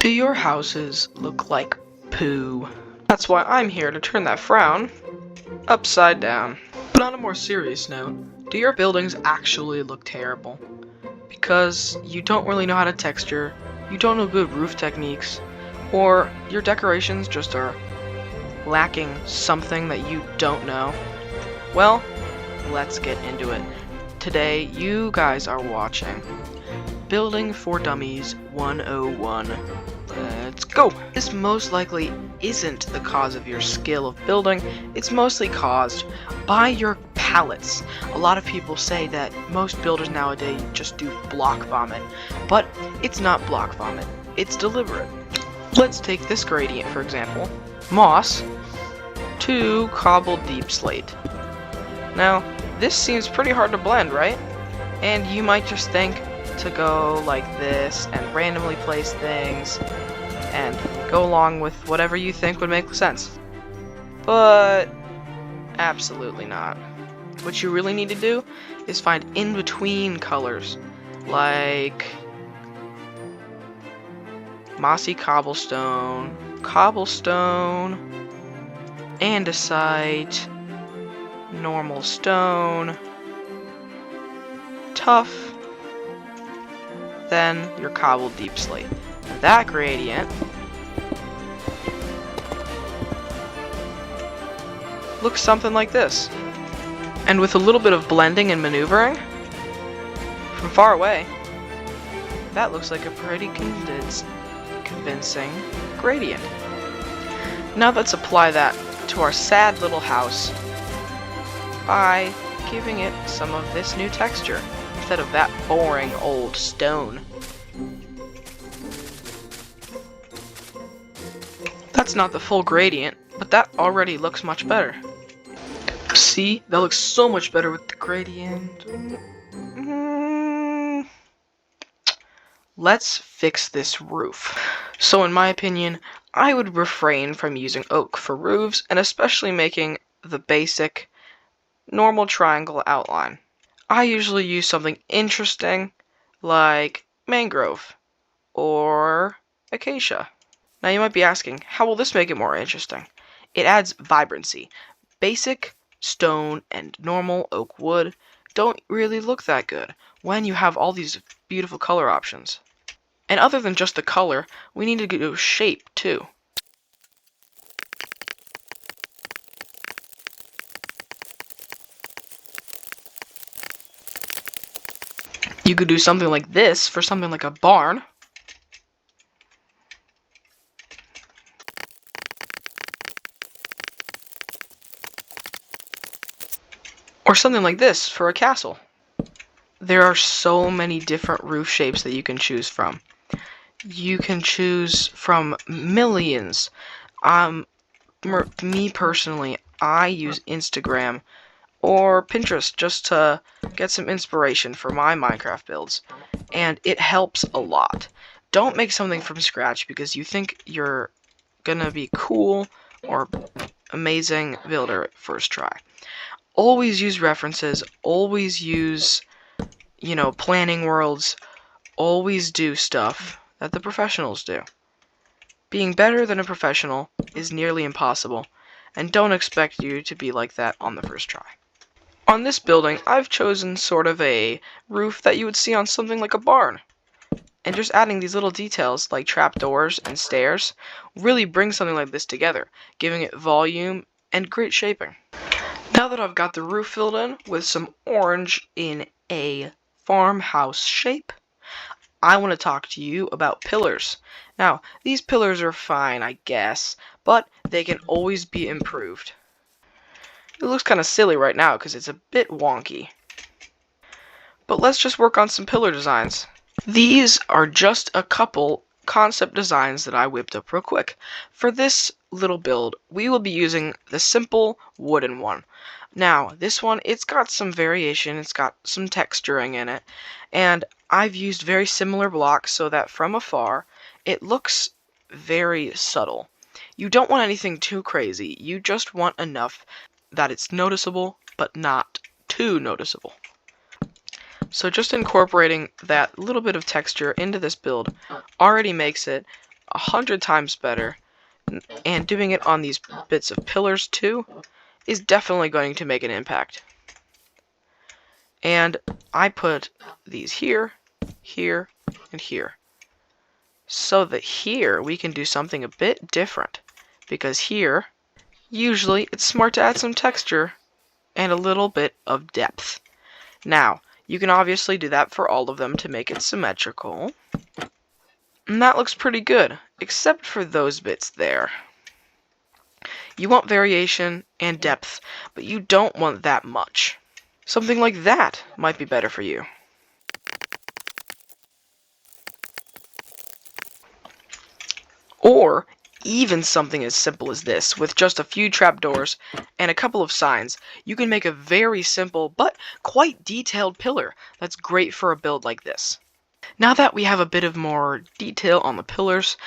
Do your houses look like poo? That's why I'm here to turn that frown upside down. But on a more serious note, do your buildings actually look terrible? Because you don't really know how to texture, you don't know good roof techniques, or your decorations just are lacking something that you don't know? Well, let's get into it. Today, you guys are watching Building for Dummies 101. Let's go! This most likely isn't the cause of your skill of building, it's mostly caused by your palettes. A lot of people say that most builders nowadays just do block vomit, but it's not block vomit, it's deliberate. Let's take this gradient for example. Moss to cobbled deep slate. Now, this seems pretty hard to blend, right? And you might just think to go like this and randomly place things and go along with whatever you think would make sense. But absolutely not. What you really need to do is find in-between colors, like mossy cobblestone, andesite, normal stone, tough, then your cobbled deep slate. That gradient looks something like this. And with a little bit of blending and maneuvering, from far away, that looks like a pretty convincing gradient. Now let's apply that to our sad little house by giving it some of this new texture instead of that boring old stone. That's not the full gradient, but that already looks much better. See? That looks so much better with the gradient. Let's fix this roof. So in my opinion, I would refrain from using oak for roofs, and especially making the basic normal triangle outline. I usually use something interesting like mangrove or acacia. Now you might be asking, how will this make it more interesting? It adds vibrancy. Basic stone and normal oak wood don't really look that good when you have all these beautiful color options. And other than just the color, we need to do shape too. You could do something like this for something like a barn. Or something like this for a castle. There are so many different roof shapes that you can choose from. You can choose from millions. Me personally, I use Instagram or Pinterest just to get some inspiration for my Minecraft builds, and it helps a lot. Don't make something from scratch because you think you're gonna be cool or amazing builder at first try. Always use references, always use, planning worlds, always do stuff that the professionals do. Being better than a professional is nearly impossible, and don't expect you to be like that on the first try. On this building, I've chosen sort of a roof that you would see on something like a barn. And just adding these little details like trapdoors and stairs really brings something like this together, giving it volume and great shaping. Now that I've got the roof filled in with some orange in a farmhouse shape, I want to talk to you about pillars. Now, these pillars are fine, I guess, but they can always be improved. It looks kind of silly right now because it's a bit wonky. But let's just work on some pillar designs. These are just a couple concept designs that I whipped up real quick. For this little build, we will be using the simple wooden one. Now, this one, it's got some variation, it's got some texturing in it, and I've used very similar blocks so that from afar, it looks very subtle. You don't want anything too crazy, you just want enough that it's noticeable, but not too noticeable. So just incorporating that little bit of texture into this build already makes it 100 times better. And doing it on these bits of pillars too is definitely going to make an impact. And I put these here, here, and here. So that here we can do something a bit different. Because here, usually it's smart to add some texture and a little bit of depth. Now, you can obviously do that for all of them to make it symmetrical. And that looks pretty good, except for those bits there. You want variation and depth, but you don't want that much. Something like that might be better for you. Or even something as simple as this, with just a few trapdoors and a couple of signs, you can make a very simple but quite detailed pillar that's great for a build like this. Now that we have a bit of more detail on the pillars,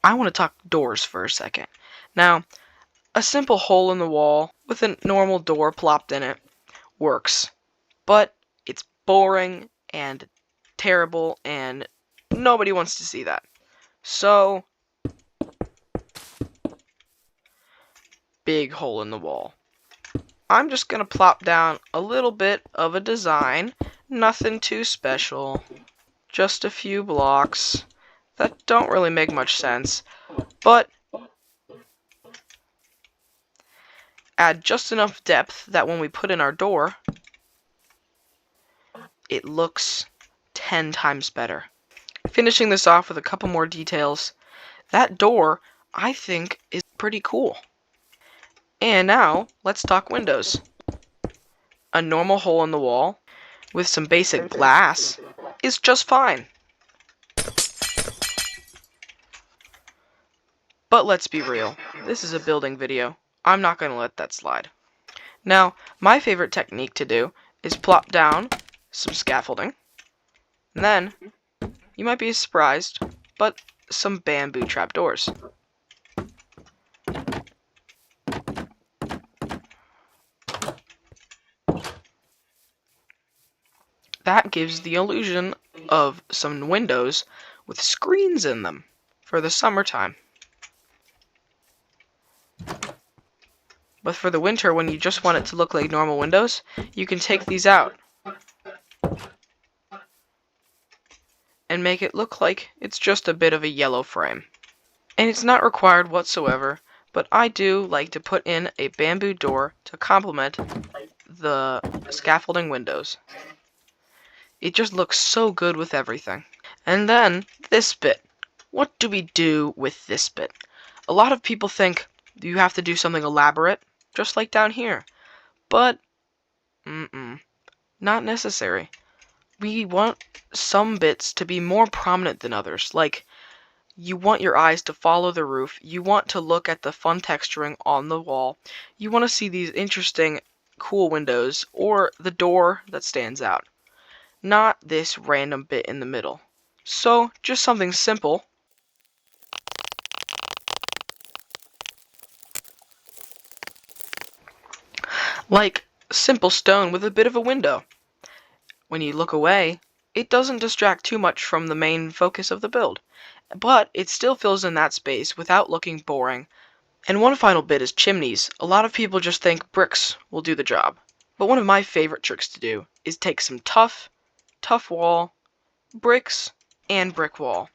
I want to talk doors for a second. Now, a simple hole in the wall with a normal door plopped in it works, but it's boring and terrible and nobody wants to see that. So, big hole in the wall. I'm just going to plop down a little bit of a design, nothing too special, just a few blocks that don't really make much sense, but add just enough depth that when we put in our door, it looks 10 times better. Finishing this off with a couple more details, that door, I think, is pretty cool. And now, let's talk windows. A normal hole in the wall with some basic glass is just fine. But let's be real, this is a building video. I'm not going to let that slide. Now, my favorite technique to do is plop down some scaffolding, and then, you might be surprised, but some bamboo trapdoors. That gives the illusion of some windows with screens in them for the summertime. But for the winter, when you just want it to look like normal windows, you can take these out and make it look like it's just a bit of a yellow frame. And it's not required whatsoever, but I do like to put in a bamboo door to complement the scaffolding windows. It just looks so good with everything. And then, this bit. What do we do with this bit? A lot of people think you have to do something elaborate, just like down here. But, not necessary. We want some bits to be more prominent than others. Like, you want your eyes to follow the roof. You want to look at the fun texturing on the wall. You want to see these interesting, cool windows, or the door that stands out. Not this random bit in the middle. So, just something simple. Like simple stone with a bit of a window. When you look away, it doesn't distract too much from the main focus of the build, but it still fills in that space without looking boring. And one final bit is chimneys. A lot of people just think bricks will do the job. But one of my favorite tricks to do is take some tough wall, bricks, and brick wall.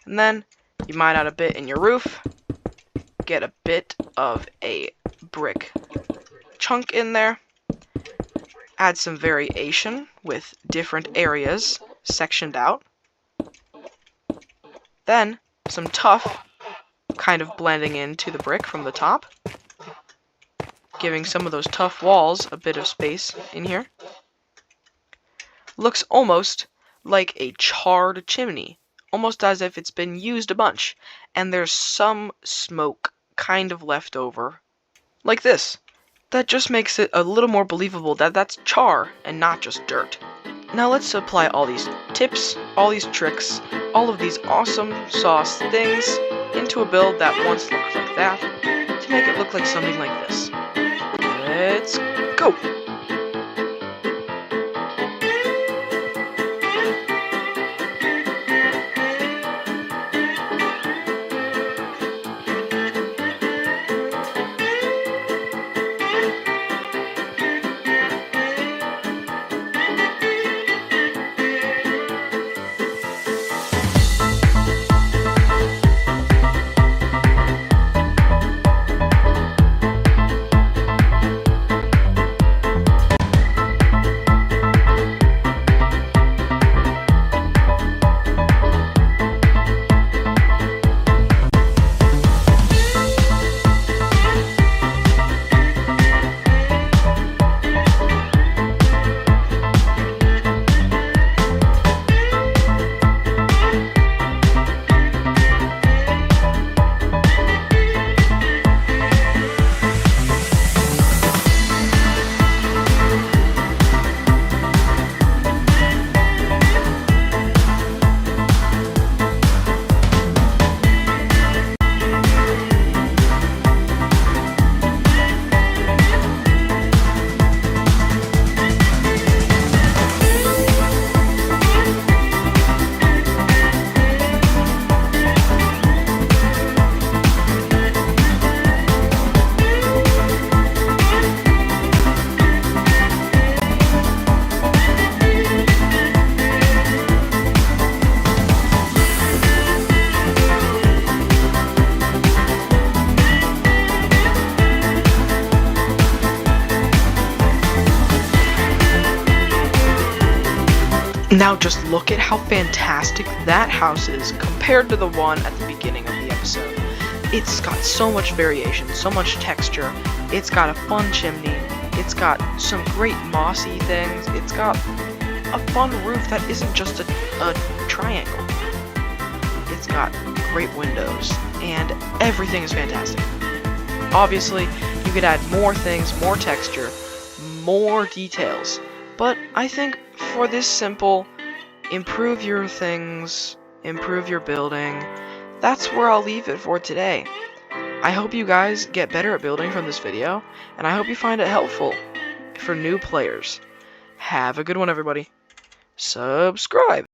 And then you mine out a bit in your roof, get a bit of a brick chunk in there, add some variation with different areas sectioned out, then some tuff kind of blending into the brick from the top, giving some of those tough walls a bit of space in here. Looks almost like a charred chimney, almost as if it's been used a bunch, and there's some smoke kind of left over, like this. That just makes it a little more believable that that's char and not just dirt. Now let's apply all these tips, all these tricks, all of these awesome sauce things into a build that once looked like that to make it look like something like this. Let's go! Now just look at how fantastic that house is compared to the one at the beginning of the episode. It's got so much variation, so much texture. It's got a fun chimney. It's got some great mossy things. It's got a fun roof that isn't just a triangle. It's got great windows, and everything is fantastic. Obviously, you could add more things, more texture, more details, but I think for this simple, improve your things, improve your building, that's where I'll leave it for today. I hope you guys get better at building from this video, and I hope you find it helpful for new players. Have a good one, everybody. Subscribe!